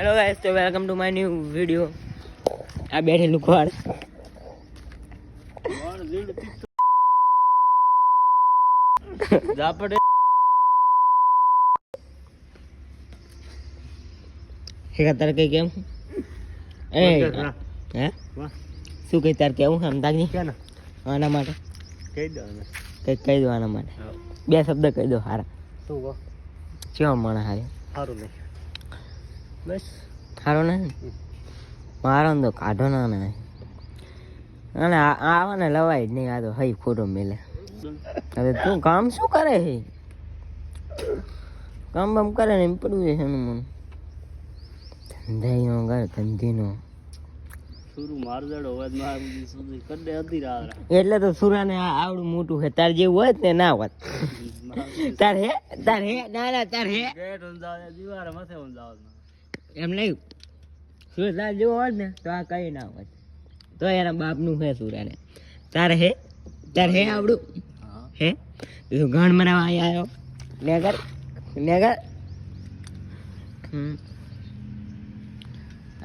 Hello guys, તો welcome to my new video. આ બેઠેલું ખોળ જાપડે હે તાર કઈ કેમ એ હે શું કઈ તાર કેવું સમજાગની કે ના આના માટે કહી દો ને કહી દો આના માટે બે શબ્દ કહી દો હારા શું કહો કેવો માણસ હારે સારું નહીં બસ સારો નહીં મારો તો કાઢો ના ને અને આવા ને લવાય જ નહીં. આ તો હઈ ખોટો મેલે. હવે તું કામ શું કરે છે? કામ બામ કરે ને એમ પડવું છે એનું મન ધંધાઈનો ઘર ધંધીનો એટલે તો સુરાને આવડું મોટું છે. તાર જેવું હોય ને ના હોત. તાર હે ના ના તાર હે એમ નહીં. સુરત જેવો હોત ને તો આ કઈ ના હોત. તો એના બાપનું હે સુરાને. તાર હે આવડું હે તું ઘણ મરાવા આવ્યો નેગર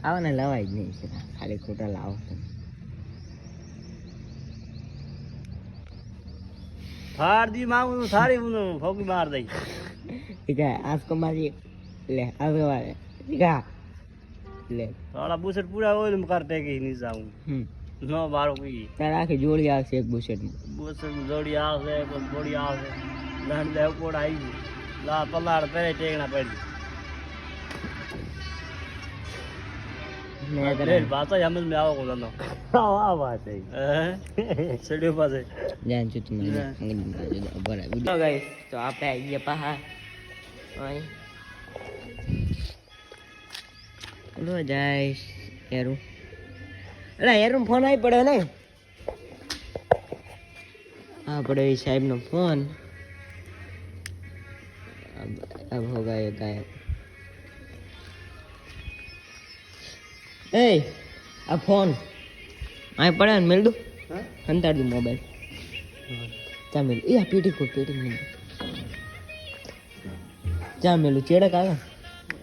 આવો ને લવાય જ નહીં છે. ખાલી ખોટા લાવો થાળી માંગુ થાળી ફોકી માર દઈ ઠીક હે. આસકો મારી લે આવે વાળે ઠીક હે લે થોડા બુસેટ પૂરા હોય ને કર ટેકી ની જાઉં નો મારો કોઈ તાર આખી જોડી આવશે એક બુસેટ જોડી આવશે કોઈ જોડી આવશે લણ દે કોડ આવી લા પલાડ પેરે ટેકણા પડી મેં લે બાતો સમજ મે આવો કોનો આ વાત છે સડ્યો પાસે જાન છું તમે બરાબર. તો ગાઈસ તો આપણે આવી ગયા પાહા અહીં લો જાય યારું અરે યારું ફોન આવી પડે ને આપણે સાહેબનો ફોન अब होगा ये गायब. ए આ ફોન આ પડે ને મેલ દો અંતાર દો મોબાઈલ જા મેલ એ આ પેટી કો પેટી મેલ જા મેલ ચેડક આવે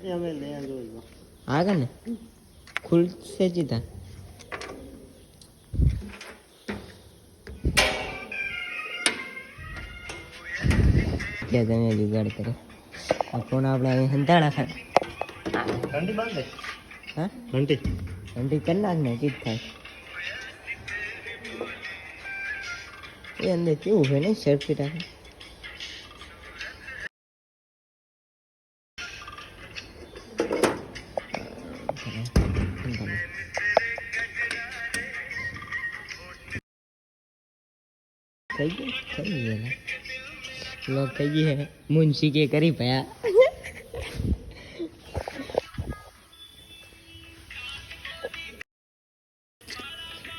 એ અમે લે જોઈ આગે ને ખુલ સે જીતા क्या તમે જુગાડ કરો. આ ફોન આપણે અહીં હંતાડા ખા ઘંટી બંધ દે હા ઘંટી કરી નાખ ને ચીજ થાય એ અંદર કેવું હોય ને સર્કિટ આવે થઈ ગયું લોક થઈ ગઈ है मुंशी के करी पाया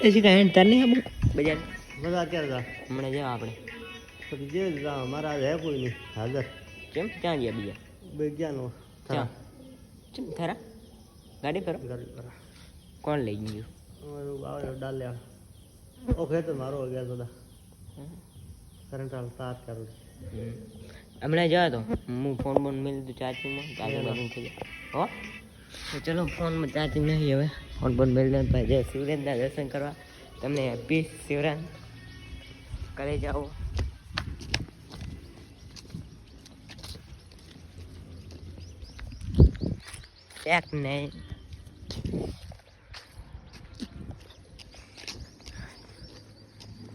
ऐसी का एंड तरने हम बजान મજા ક્યારે જા હમણાં જાવ આપણે પછી જે જા મારા હે કોઈ નહીં હાજર કેમ ક્યાં ગયા બીજા બે ગયા ક્યાં ચમ થારા ગાડી પર ગાડી પર કોણ લઈ ગયું અમારું આવે ડાલ લે ઓકે તો મારો ગયા તો કરંટ હાલ સાત કરું હમણાં જવા તો હું ફોન બોન મેળવી દઉં ચાર્જિંગમાં ચાર્જિંગ થઈ જાય હો તો ચલો ફોનમાં ચાર્જિંગ નહીં હવે ફોન બોન મેળવી દઉં જય શિવરાજના દર્શન કરવા તમને હેપી શિવરાજ કરે જાઓ. એક નહીં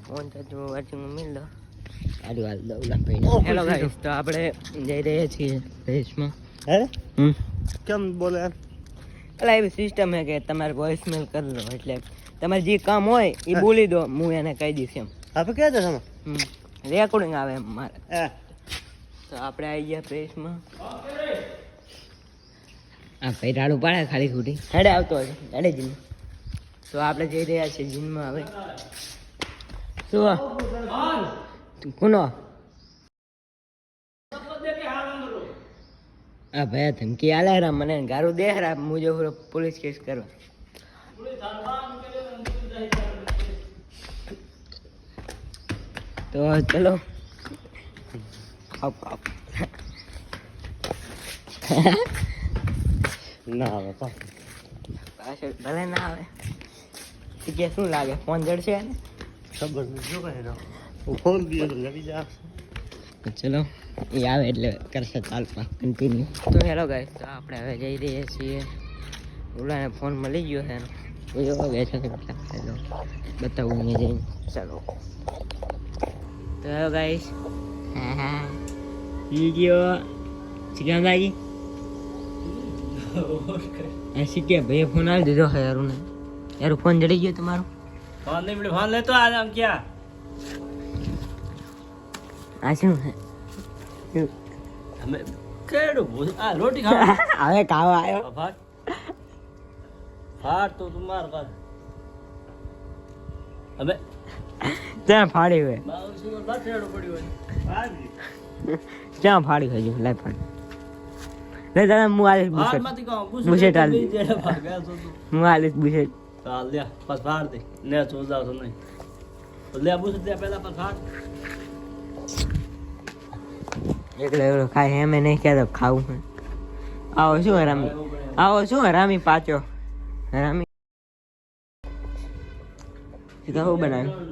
ફોન ચાર્જિંગમાં મેળ દો. હેલો ગાઈસ, તો આપણે જઈ રહ્યા છીએ રેસમાં. હે કેમ બોલે એટલે એવી સિસ્ટમ છે કે તમારે વોઇસ મેલ કરી લો એટલે તમારે જે કામ હોય એ બોલી દો હું એને કહી દઈશ એમ. આપણે ક્યાં જશે રેકોર્ડિંગ આવે એમ મારે. હે તો આપણે આવી ગયા પ્રેસમાં. આ ભાઈ રાડું પાડે ખાલી ખોટી હેડે આવતો હોય હેડે જીમ. તો આપણે જઈ રહ્યા છીએ જીમમાં હવે. શું કોનો આ ભાઈ ધમકી આલે રા મને ગારું દે રા મુજે પોલીસ કેસ કરવા. તો ચલો ના આવે પાછળ ભલે ના આવે કે શું લાગે ફોન જડશે ને ખબર નથી શું કહે હું ફોન દીધો તો લડી જા ચલો એ આવે એટલે કરશે ચાલુ કન્ટિન્યુ તો હેલો ગાઈસ તો આપણે હવે જઈ રહ્યા છીએ ઓલાને ફોન મળી ગયો છે તો એવો ગયા છે બતાવું અહીંયા જઈને ચાલો તો હેલો ગાઈસ હા વિડીયો શીખવા લાગી શીખે ભાઈ ફોન આવી દીધો છે યારું ને યારું ફોન જડી ગયો તમારો ફોન નહીં મળે ફોન લેતો આ આમ ક્યાં આ શું છે અમે કેડું આ રોટી ખાવા હવે ખાવા આવ્યો ભાત ભાત તો તમાર ભાત હવે ત્યાં ફાડી હોય બાઉસી નો લાઠેડો પડ્યો હોય ભાજી ક્યાં ફાડી હોય લાઈ ફાડી લે દાદા હું આલીશ ભાત બુશેટ માંથી કહો બુશેટ આલી જેડા ભાગ્યા છો તું હું આલીશ બુશેટ ચાલ લે બસ ભાર દે ને ચોજાવ તો નહીં તો લે બુશ દે પહેલા બસ ભાર એકલો એકલો ખાય એમ નહીં કહેતો ખાવું છે આવો શું હરામી આવો શું હરામી પાછો હરામી સીધા હું બનાવ્યું